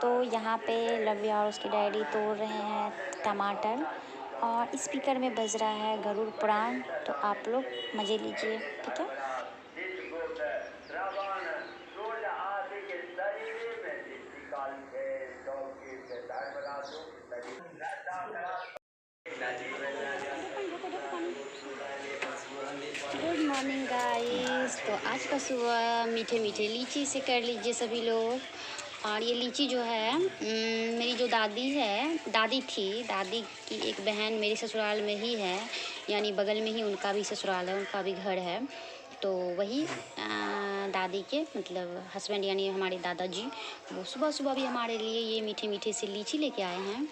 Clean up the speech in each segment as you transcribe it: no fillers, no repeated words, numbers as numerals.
तो यहाँ पे लव्या और उसके डैडी तोड़ रहे हैं टमाटर और स्पीकर में बज रहा है गरुड़ पुराण। तो आप लोग मज़े लीजिए, ठीक है। Good morning guys. तो आज का सुबह मीठे मीठे लीची से कर लीजिए सभी लोग। और ये लीची जो है मेरी जो दादी है, दादी थी, दादी की एक बहन मेरे ससुराल में ही है, यानी बगल में ही उनका भी ससुराल है, उनका भी घर है। तो वही दादी के मतलब हस्बैंड यानी हमारे दादाजी, वो सुबह सुबह भी हमारे लिए ये मीठे मीठे से लीची लेके आए हैं,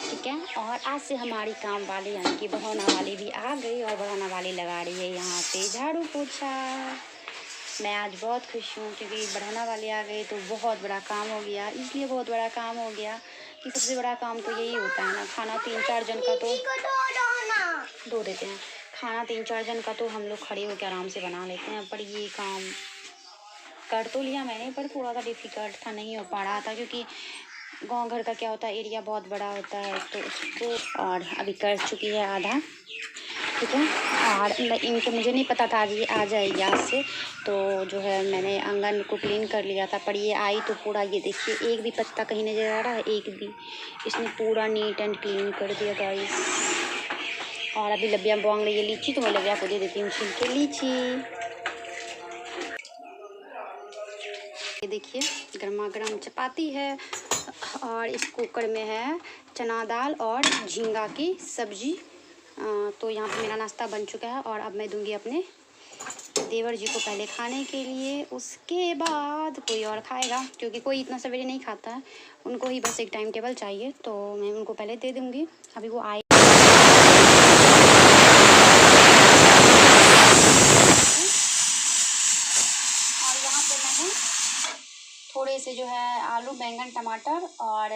ठीक है। और आज से हमारी काम वाली यानी कि बढ़ौना वाली भी आ गई और बढ़ौना वाली लगा रही है यहाँ पे झाड़ू पोछा। मैं आज बहुत खुश हूँ क्योंकि बढ़ौना वाली आ गई तो बहुत बड़ा काम हो गया। इसलिए बहुत बड़ा काम हो गया कि सबसे बड़ा काम तो यही होता है ना, खाना 3-4 जन का तो धो देते हैं। खाना 3-4 जन का तो हम लोग खड़े होकर आराम से बना लेते हैं, पर ये काम कर तो लिया मैंने, पर थोड़ा सा डिफ़िकल्ट था, नहीं हो पा रहा था क्योंकि गांव घर का क्या होता है, एरिया बहुत बड़ा होता है तो उसको। और अभी कर चुकी है आधा, ठीक है। और इनको मुझे नहीं पता था आज ये आ जाएगी आज से, तो जो है मैंने आंगन को क्लीन कर लिया था, पर ये आई तो पूरा, ये देखिए एक भी पत्ता कहीं नजर आ रहा है, एक भी, इसने पूरा नीट एंड क्लीन कर दिया गाइस। और अभी लब्बिया बोंग रही है लीची, तो मैं लब्बिया को दे देती हूँ छील के लीची। ये देखिए गर्मा गर्म चपाती है और इस कुकर में है चना दाल और झींगा की सब्जी। तो यहाँ पे मेरा नाश्ता बन चुका है और अब मैं दूंगी अपने देवर जी को पहले खाने के लिए, उसके बाद कोई और खाएगा क्योंकि कोई इतना सवेरे नहीं खाता है, उनको ही बस एक टाइम टेबल चाहिए, तो मैं उनको पहले दे दूँगी। अभी वो आए और यहाँ पे मैंने थोड़े से जो है आलू बैंगन टमाटर और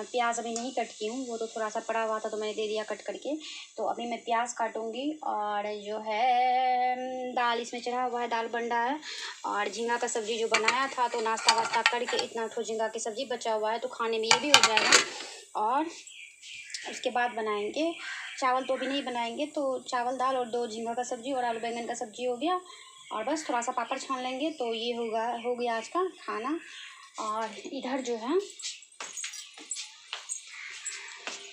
प्याज अभी नहीं कट की हूँ, वो तो थोड़ा सा पड़ा हुआ था तो मैंने दे दिया कट करके। तो अभी मैं प्याज काटूंगी और जो है दाल इसमें चढ़ा हुआ है, दाल बन रहा है। और झींगा का सब्ज़ी जो बनाया था तो नाश्ता वास्ता करके इतना तो झींगा की सब्ज़ी बचा हुआ है, तो खाने में ये भी हो जाएगा। और उसके बाद बनाएंगे चावल, तो भी नहीं बनाएंगे, तो चावल दाल और 2 झींगा का सब्ज़ी और आलू बैंगन का सब्ज़ी हो गया, और बस थोड़ा सा पापड़ छान लेंगे तो ये हो गया आज का खाना। और इधर जो है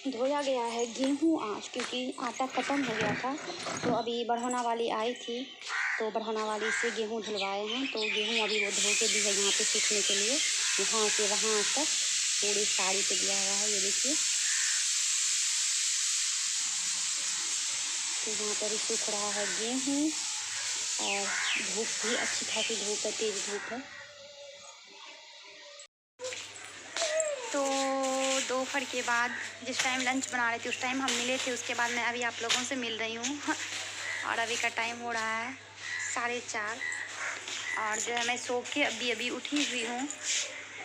धोया गया है गेहूँ आज, क्योंकि आटा ख़त्म हो गया था। तो अभी बढ़ौना वाली आई थी तो बढ़ौना वाली से गेहूँ धुलवाए हैं, तो गेहूँ अभी वो धो के दी है यहाँ पे सूखने के लिए, यहाँ से वहाँ तक पूरी साड़ी पे दिया हुआ है, ये देखिए। तो यहाँ पर सूख रहा है गेहूँ और धूप भी अच्छी खासी धूप है, तेज़ धूप है। तो दोपहर के बाद जिस टाइम लंच बना रहे थे उस टाइम हम मिले थे, उसके बाद मैं अभी आप लोगों से मिल रही हूँ और अभी का टाइम हो रहा है 4:30 और जो है मैं सो के अभी उठी हुई हूँ,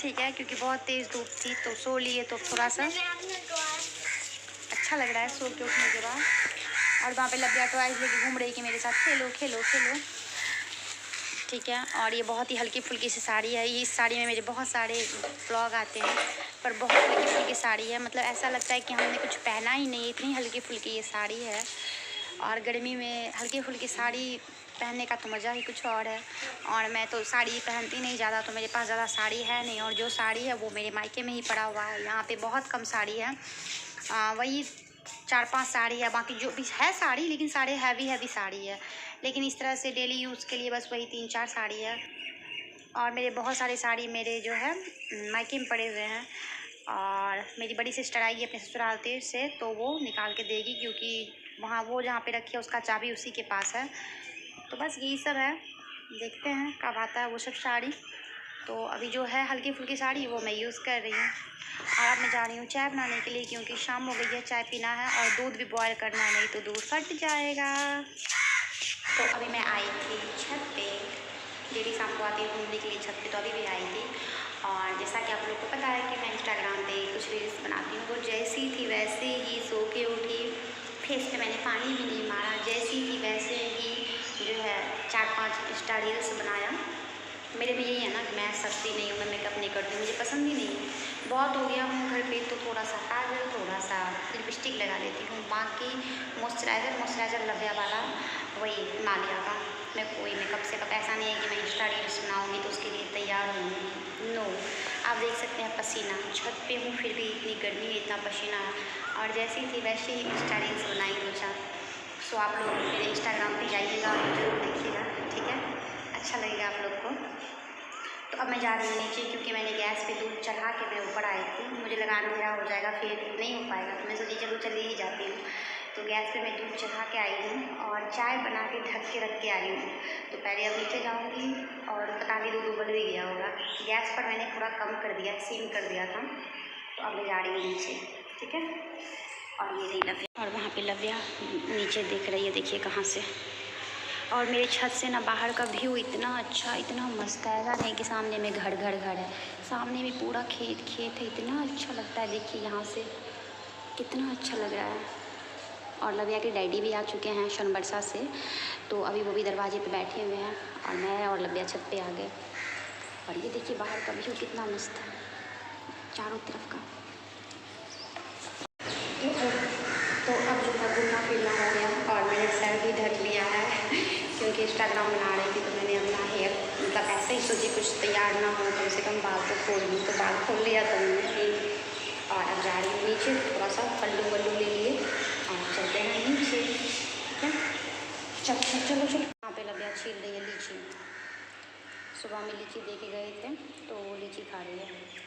ठीक है, क्योंकि बहुत तेज़ धूप थी तो सो लिए तो थोड़ा सा अच्छा लग रहा है सो के उठने के बाद। और वहाँ पे लब्बिया टॉयज लेके घूम रही कि मेरे साथ खेलो खेलो खेलो, ठीक है। और ये बहुत ही हल्की फुल्की सी साड़ी है, ये इस साड़ी में मेरे बहुत सारे व्लॉग आते हैं, पर बहुत हल्की फुल्की साड़ी है, मतलब ऐसा लगता है कि हमने कुछ पहना ही नहीं, इतनी हल्की फुल्की ये साड़ी है। और गर्मी में हल्की फुल्की साड़ी पहनने का तो मज़ा ही कुछ और है। और मैं तो साड़ी पहनती नहीं ज़्यादा, तो मेरे पास ज़्यादा साड़ी है नहीं, और जो साड़ी है वो मेरे मायके में ही पड़ा हुआ है, यहाँ पे बहुत कम साड़ी है, वही 4-5 साड़ी है, बाकी जो भी है साड़ी, लेकिन साड़ी हैवी साड़ी है, लेकिन इस तरह से डेली यूज़ के लिए बस वही 3-4 साड़ी है। और मेरे बहुत सारे साड़ी मेरे जो है मायके में पड़े हुए हैं, और मेरी बड़ी सिस्टर आएगी अपने ससुराल से तो वो निकाल के देगी, क्योंकि वहाँ वो जहाँ पे रखी है उसका चाबी उसी के पास है। तो बस यही सब है, देखते हैं कब आता है वो सब साड़ी। तो अभी जो है हल्की फुल्की साड़ी वो मैं यूज़ कर रही हूँ। और अब मैं जा रही हूँ चाय बनाने के लिए, क्योंकि शाम हो गई है, चाय पीना है और दूध भी बॉयल करना है, नहीं तो दूध फट जाएगा। तो अभी मैं आई थी छत पे, डेली शाम को आती हूँ घूमने के लिए छत पे, तो अभी भी आई थी। और जैसा कि आप लोग को पता है कि मैं इंस्टाग्राम पे कुछ रील्स बनाती हूँ, वो जैसी थी वैसे ही सो के उठी, फेस पे मैंने पानी भी नहीं मारा, जैसी थी वैसे ही जो है 4-5 इंस्टा रील्स बनाया, मेरे में यही है ना कि मैं सस्ती नहीं हूँ, मैं मेकअप नहीं करती हूँ, मुझे पसंद ही नहीं है। बहुत हो गया हूँ घर पे तो थोड़ा सा काजल, थोड़ा सा लिपस्टिक लगा लेती हूँ। बाकी मॉइस्चराइज़र लव्या वाला वही नालिया का। मैं कोई मेकअप से ऐसा नहीं है कि मैं इंस्टा रील्स बनाऊँगी तो उसके लिए तैयार हूँ, नो। आप देख सकते हैं पसीना, छत पे हूँ फिर भी इतनी गर्मी है, इतना पसीना है। और जैसी थी वैसे ही इंस्टा रील्स बनाई 2-4। सो आप लोग मेरे इंस्टाग्राम पे जाइएगा और ज़रूर देखिएगा, ठीक है, अच्छा लगेगा आप लोग को। तो अब मैं जा रही हूँ नीचे क्योंकि मैंने गैस पे दूध चढ़ा के मैं ऊपर आई थी। मुझे लगा अंधेरा हो जाएगा फिर नहीं हो पाएगा, तो मैं सोची चलो चली ही जाती हूँ। तो गैस पे मैं दूध चढ़ा के आई हूँ और चाय बना के ढक के रख के आई हूँ। तो पहले अब नीचे जाऊँगी और पता नहीं दूध उबल भी गया होगा। गैस पर मैंने पूरा कम कर दिया, सीम कर दिया था। तो अब मैं जा रही हूँ नीचे, ठीक है। और ये रही लव्या, और वहाँ पे लव्या नीचे देख रही है, देखिए कहाँ से। और मेरे छत से ना बाहर का व्यू इतना अच्छा, इतना मस्त है। ऐसा नहीं कि सामने में घर है, सामने में पूरा खेत है, इतना अच्छा लगता है। देखिए यहाँ से कितना अच्छा लग रहा है। और लव्या के डैडी भी आ चुके हैं सोनबरसा से, तो अभी वो भी दरवाजे पे बैठे हुए हैं और मैं और लव्या छत पे आ गए। और ये देखिए बाहर का व्यू कितना मस्त है चारों तरफ का। तो अब जो है घूमना फिरना हो गया और मैंने सर भी ढक लिया है क्योंकि इंस्टाग्राम बना रही थी। तो मैंने अपना हेयर मतलब ऐसे ही सोची कुछ तैयार ना हो, कम से कम बाल तो खोल लूँ, तो बाल खोल लिया तो मैंने। और अब जा रही हूँ नीचे, थोड़ा सा पल्लू वल्लू ले लिए और चलते हैं नीचे, ठीक है। चलो यहाँ पे लव्या छील रही है लीची। सुबह में लीची दे के गए थे तो वो लीची खा रही है।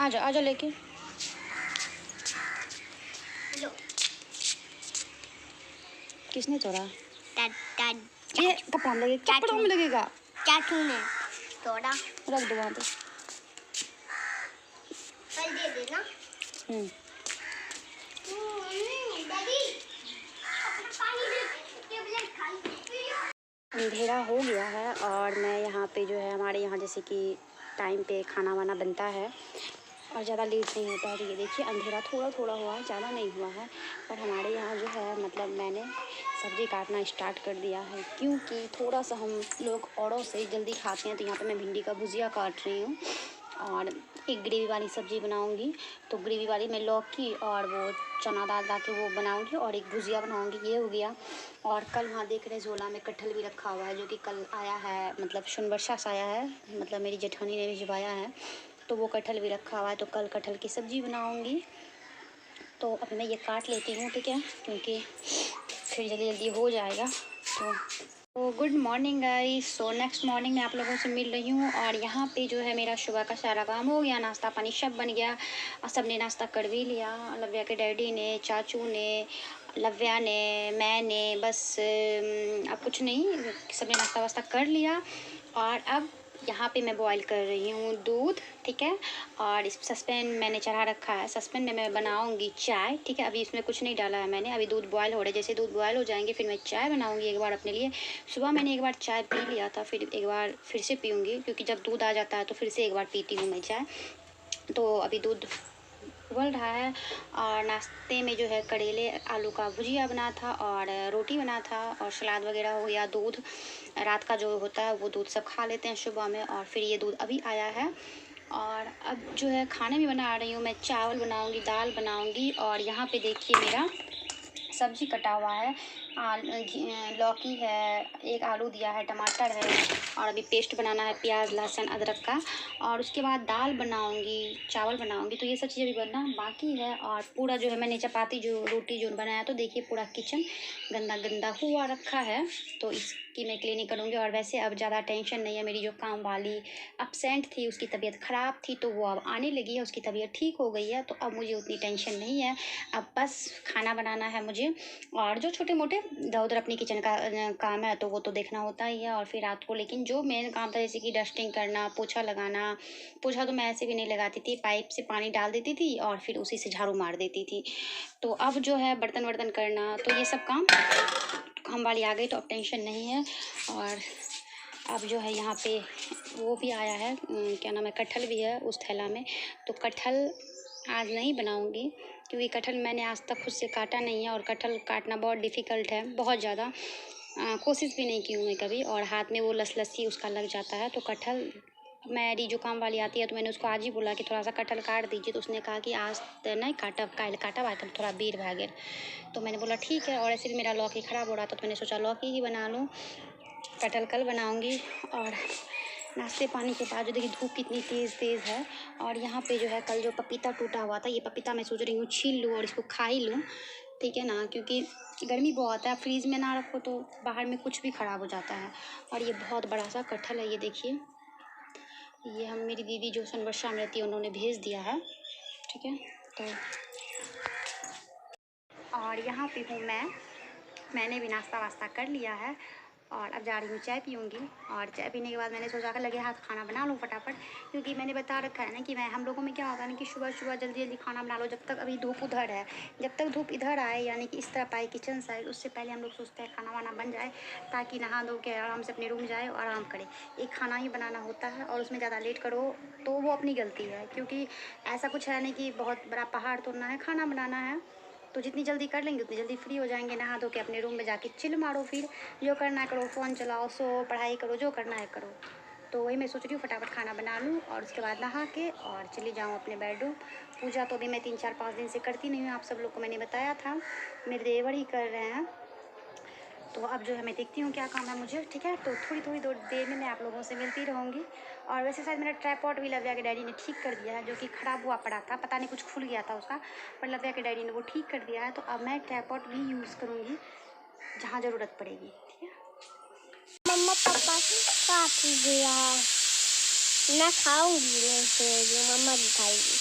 आ जा लेके। किसने तोड़ा? ये कपड़ा में लगेगा, कपड़ों में लगेगा। चाचू ने तोड़ा। रख दो वहाँ पे। कल दे देना। अंधेरा हो गया है और मैं यहाँ पे जो है हमारे यहाँ जैसे कि टाइम पे खाना वाना बनता है और ज़्यादा लेट नहीं होता है। तो ये देखिए अंधेरा थोड़ा थोड़ा हुआ है, ज़्यादा नहीं हुआ है। पर हमारे यहाँ जो है मतलब मैंने सब्ज़ी काटना स्टार्ट कर दिया है क्योंकि थोड़ा सा हम लोग औरों से जल्दी खाते हैं। तो यहाँ पे मैं भिंडी का भुजिया काट रही हूँ और एक ग्रेवी वाली सब्ज़ी बनाऊँगी। तो ग्रेवी वाली में लौकी और वो चना दाल ला के वो बनाऊँगी और एक भुजिया बनाऊँगी। ये हो गया। और कल वहाँ देख रहे झोला में कटहल भी रखा हुआ है जो कि कल आया है, मतलब सोनबरसा से आया है, मतलब मेरी जेठानी ने भिजवाया है। तो वो कटहल भी रखा हुआ है, तो कल कटहल की सब्ज़ी बनाऊँगी। तो अब मैं ये काट लेती हूँ, ठीक है, क्योंकि फिर जल्दी जल्दी हो जाएगा। तो good morning guys. So next morning में आप लोगों से मिल रही हूँ और यहाँ पे जो है मेरा सुबह का सारा काम हो गया, नाश्ता पानी सब बन गया और सब ने नाश्ता कर भी लिया। लव्या के डैडी ने, चाचू ने, लव्या ने, मैंने, बस अब कुछ नहीं, सब ने नाश्ता वास्ता कर लिया। और अब यहाँ पे मैं बॉईल कर रही हूँ दूध, ठीक है। और इस सस्पेन मैंने चढ़ा रखा है, सस्पेन में मैं बनाऊँगी चाय, ठीक है। अभी इसमें कुछ नहीं डाला है मैंने, अभी दूध बॉयल हो रहा है। जैसे दूध बॉयल हो जाएंगे फिर मैं चाय बनाऊँगी एक बार अपने लिए। सुबह मैंने एक बार चाय पी लिया था, फिर एक बार फिर से पीऊँगी क्योंकि जब दूध आ जाता है तो फिर से एक बार पीती हूँ मैं चाय। तो अभी दूध उबल रहा है और नाश्ते में जो है करेले आलू का भुजिया बना था और रोटी बना था और सलाद वगैरह हो गया। दूध रात का जो होता है वो दूध सब खा लेते हैं सुबह में और फिर ये दूध अभी आया है। और अब जो है खाने में बना रही हूँ मैं, चावल बनाऊँगी, दाल बनाऊँगी। और यहाँ पे देखिए मेरा सब्जी कटा हुआ है, लौकी है, एक आलू दिया है, टमाटर है और अभी पेस्ट बनाना है प्याज लहसुन अदरक का। और उसके बाद दाल बनाऊंगी, चावल बनाऊंगी। तो ये सब चीज़ें अभी बनना बाकी है। और पूरा जो है मैंने चपाती जो रोटी जो बनाया, तो देखिए पूरा किचन गंदा गंदा हुआ रखा है, तो इसकी मैं क्लीनिंग करूँगी। और वैसे अब ज़्यादा टेंशन नहीं है, मेरी जो काम वाली अपसेंट थी उसकी तबीयत ख़राब थी तो वो अब आने लगी है, उसकी तबीयत ठीक हो गई है, तो अब मुझे उतनी टेंशन नहीं है। अब बस खाना बनाना है मुझे और जो छोटे मोटे इधर उधर अपनी किचन का काम है तो वो तो देखना होता ही है। और फिर रात को लेकिन जो मेन काम था जैसे कि डस्टिंग करना, पोछा लगाना, पोछा तो मैं ऐसे भी नहीं लगाती थी, पाइप से पानी डाल देती थी और फिर उसी से झाड़ू मार देती थी। तो अब जो है बर्तन वर्तन करना, तो ये सब काम वाली आ गई तो अब टेंशन नहीं है। और अब जो है यहाँ पे वो भी आया है, क्या नाम है, कटहल भी है उस थैला में। तो कटहल आज नहीं बनाऊँगी क्योंकि कटहल मैंने आज तक खुद से काटा नहीं है और कटहल काटना बहुत डिफ़िकल्ट है, बहुत ज़्यादा। कोशिश भी नहीं की हूँ मैं कभी, और हाथ में वो लसी उसका लग जाता है। तो कटहल मेरी जो काम वाली आती है तो मैंने उसको आज ही बोला कि थोड़ा सा कटहल काट दीजिए, तो उसने कहा कि आज तो नहीं काटब, काल काटब, आजकल थोड़ा बेर भा गेल। तो मैंने बोला ठीक है, और ऐसे भी मेरा लौकी ख़राब हो रहा था तो मैंने सोचा लौकी ही बना लूँ, कटहल कल बनाऊँगी। और नाश्ते पानी के बाद जो देखिए धूप कितनी तेज़ है, और यहाँ पे जो है कल जो पपीता टूटा हुआ था, ये पपीता मैं सोच रही हूँ छील लूँ और इसको खा ही लूँ, ठीक है ना, क्योंकि गर्मी बहुत है, फ्रीज में ना रखो तो बाहर में कुछ भी ख़राब हो जाता है। और ये बहुत बड़ा सा कटहल है, ये देखिए, ये हम मेरी दीदी जो संवर्षा में रहती है उन्होंने भेज दिया है, ठीक है। तो और यहाँ पे हूँ मैंने भी नाश्ता वास्ता कर लिया है और अब जा रही हूँ चाय पीऊँगी। और चाय पीने के बाद मैंने सोचा कि लगे हाथ खाना बना लूँ फटाफट, क्योंकि मैंने बता रखा है ना कि मैं हम लोगों में क्या होता है ना कि सुबह सुबह जल्दी जल्दी खाना बना लो, जब तक अभी धूप उधर है, जब तक धूप इधर आए यानी कि इस तरफ आए किचन साइड, उससे पहले हम लोग सोचते हैं खाना वाना बन जाए ताकि नहा धो के आराम से अपने रूम जाए और आराम करे। एक खाना ही बनाना होता है और उसमें ज़्यादा लेट करो तो वो अपनी गलती है, क्योंकि ऐसा कुछ है नहीं कि बहुत बड़ा पहाड़ तोड़ना है, खाना बनाना है। तो जितनी जल्दी कर लेंगे उतनी जल्दी फ्री हो जाएंगे, नहा धो के अपने रूम में जाके चिल मारो, फिर जो करना है करो, फ़ोन चलाओ, सो, पढ़ाई करो, जो करना है करो। तो वही मैं सोच रही हूँ फटाफट खाना बना लूँ और उसके बाद नहा के और चली जाऊँ अपने बेडरूम। पूजा तो अभी मैं 3-4-5 दिन से करती नहीं हूँ, आप सब लोग को मैंने बताया था, मेरे देवर ही कर रहे हैं। तो अब जो है मैं देखती हूँ क्या काम है मुझे, ठीक है। तो थोड़ी देर में मैं आप लोगों से मिलती रहूँगी। और वैसे शायद मेरा ट्राइपॉड भी लव्या के डैडी ने ठीक कर दिया है, जो कि ख़राब हुआ पड़ा था, पता नहीं कुछ खुल गया था उसका, पर लव्या के डैडी ने वो ठीक कर दिया है। तो अब मैं ट्राइपॉड भी यूज़ करूँगी जहाँ ज़रूरत पड़ेगी, ठीक है। मम्मा पापा काट दिया, मैं खाऊंगी, नहीं मम्मा दिखाएगी।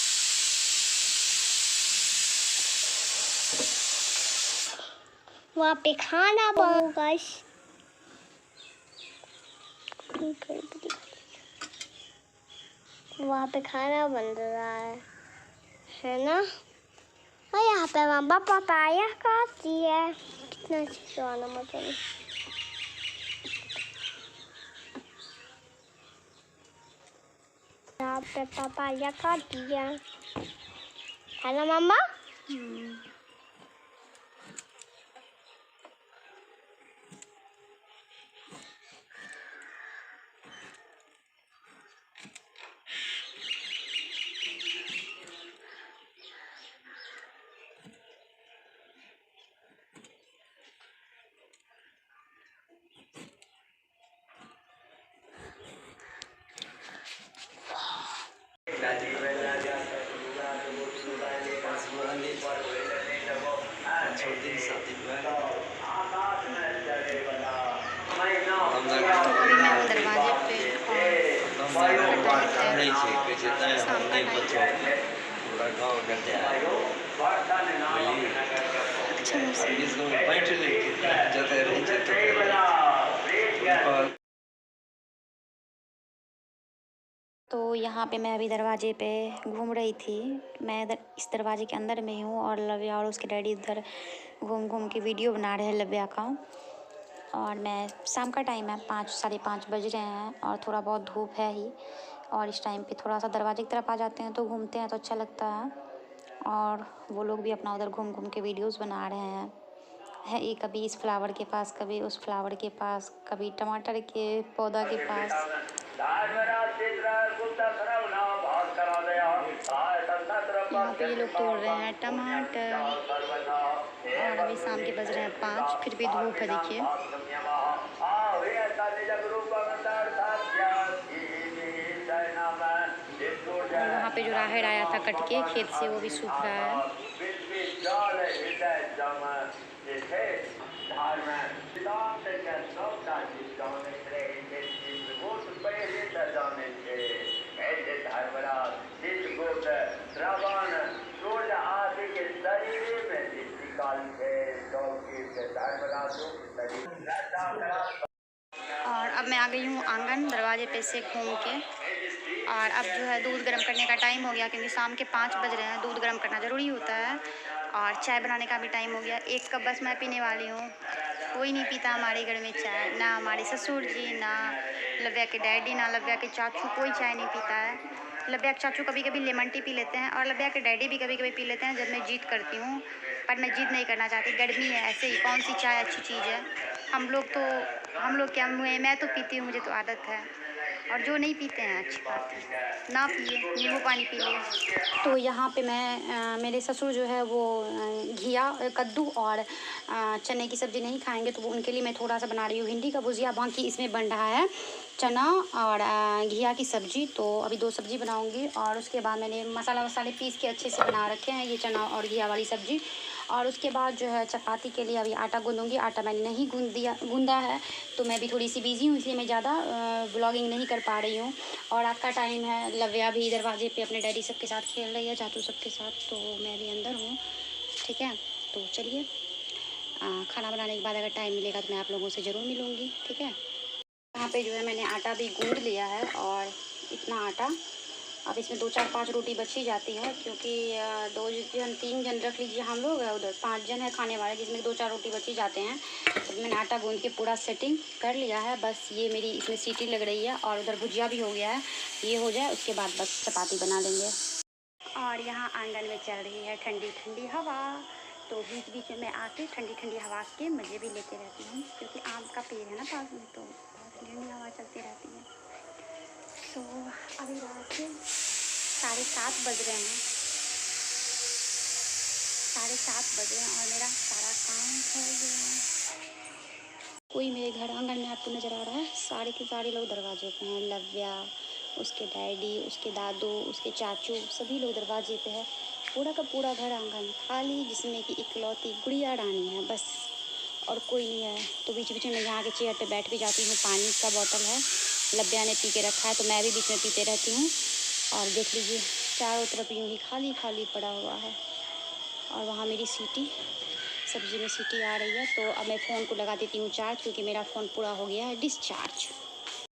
वहाँ पे खाना बनाऊंगा, वहाँ पे खाना बन रहा है ना। और यहाँ पे मम्मा पपाया खाती है, कितना अच्छा खाना मतलब। यहाँ पे पपाया खाती है ना मम्मा। अभी मैं हूँ दरवाजे पे और शाम का टाइम है, शाम का टाइम है। अच्छा तो यहाँ पे मैं अभी दरवाजे पे घूम रही थी, मैं इस दरवाजे के अंदर में हूँ और लव्या और उसके डैडी इधर घूम के वीडियो बना रहे हैं लव्या का। और मैं शाम का टाइम है, 5-5:30 बज रहे हैं और थोड़ा बहुत धूप है ही, और इस टाइम पे थोड़ा सा दरवाजे की तरफ आ जाते हैं तो घूमते हैं तो अच्छा लगता है। और वो लोग भी अपना उधर घूम के वीडियोस बना रहे हैं, है ये कभी इस फ्लावर के पास, कभी उस फ्लावर के पास, कभी टमाटर के पौधा के पास। यहाँ पे ये लोग तोड़ रहे हैं टमाटर और अभी शाम के बज रहे हैं 5, फिर भी धूप है देखिए। और वहाँ पे जो राहेड़ आया था कट के खेत से वो भी सूख रहा है। और अब मैं आ गई हूँ आंगन, दरवाजे पे से घूम के। और अब जो है दूध गर्म करने का टाइम हो गया, क्योंकि शाम के 5 बज रहे हैं, दूध गर्म करना ज़रूरी होता है। और चाय बनाने का भी टाइम हो गया, 1 कप बस मैं पीने वाली हूँ। कोई नहीं पीता हमारे घर में चाय, ना हमारे ससुर जी, ना लव्या के डैडी, ना लव्या के चाचू, कोई चाय नहीं पीता है। लव्या के चाचू कभी कभी लेमन टी पी लेते हैं और लव्या के डैडी भी कभी कभी पी लेते हैं जब मैं जिद करती हूँ, पर मैं जिद नहीं करना चाहती। गर्मी है, ऐसे ही कौन सी चाय अच्छी चीज़ है। हम लोग क्या, मैं तो पीती हूँ, मुझे तो आदत है। और जो नहीं पीते हैं अच्छी बात है, ना पिए, नींबू पानी पी लिए। तो यहाँ पे मैं मेरे ससुर जो है वो घिया, कद्दू और चने की सब्ज़ी नहीं खाएंगे, तो वो उनके लिए मैं थोड़ा सा बना रही हूँ भिंडी का भुजिया। बाकी इसमें बन रहा है चना और घिया की सब्ज़ी। तो अभी 2 सब्ज़ी बनाऊँगी और उसके बाद मैंने मसाला वसाले पीस के अच्छे से बना रखे हैं, ये चना और घिया वाली सब्ज़ी। और उसके बाद जो है चपाती के लिए अभी आटा गूँधूँगी। आटा मैंने नहीं गूँधा है, तो मैं भी थोड़ी सी बिज़ी हूँ, इसलिए मैं ज़्यादा व्लॉगिंग नहीं कर पा रही हूँ। और रात का टाइम है, लव्या भी दरवाजे पे अपने डैडी सबके साथ खेल रही है, चाचू सबके साथ, तो मैं भी अंदर हूँ। ठीक है, तो चलिए खाना बनाने के बाद अगर टाइम मिलेगा तो मैं आप लोगों से ज़रूर मिलूँगी। ठीक है, यहाँ पे जो है मैंने आटा भी गूँध लिया है और इतना आटा, अब इसमें 2 4 5 रोटी बची जाती है, क्योंकि 2 जन 3 जन रख लीजिए हम लोग, उधर 5 जन है खाने वाले, जिसमें 2 4 रोटी बची जाते हैं। तो मैंने आटा गूँध के पूरा सेटिंग कर लिया है। बस ये मेरी इसमें सीटी लग रही है और उधर भुजिया भी हो गया है, ये हो जाए उसके बाद बस चपाती बना लेंगे। और यहाँ आंगन में चल रही है ठंडी ठंडी हवा, तो बीच बीच में मैं आके ठंडी ठंडी हवा के मज़े भी लेते रहती हूँ, क्योंकि आम का पेड़ है ना पास में, तो बहुत ठंडी हवा चलती रहती है। तो अभी रात के 7:30 बज रहे हैं, 7:30 बज रहे हैं और मेरा सारा काम हो गया। कोई मेरे घर आंगन में आपको नज़र आ रहा है? सारे के सारे लोग दरवाजे पे हैं। लव्या, उसके डैडी, उसके दादू, उसके चाचू, सभी लोग दरवाजे पे है। पूरा का पूरा घर आंगन खाली, जिसमें कि इकलौती गुड़िया रानी है बस, और कोई नहीं है। तो बीच बीच में मैं यहाँ के चेयर पे बैठ भी जाती हूँ। पानी का बोतल है, लव्या ने पी के रखा है, तो मैं भी बीच में पीते रहती हूँ। और देख लीजिए चारों तरफ यूँ ही खाली खाली पड़ा हुआ है। और वहाँ मेरी सीटी, सब्ज़ी में सीटी आ रही है। तो अब मैं फ़ोन को लगा देती हूँ चार्ज, क्योंकि मेरा फ़ोन पूरा हो गया है डिस्चार्ज।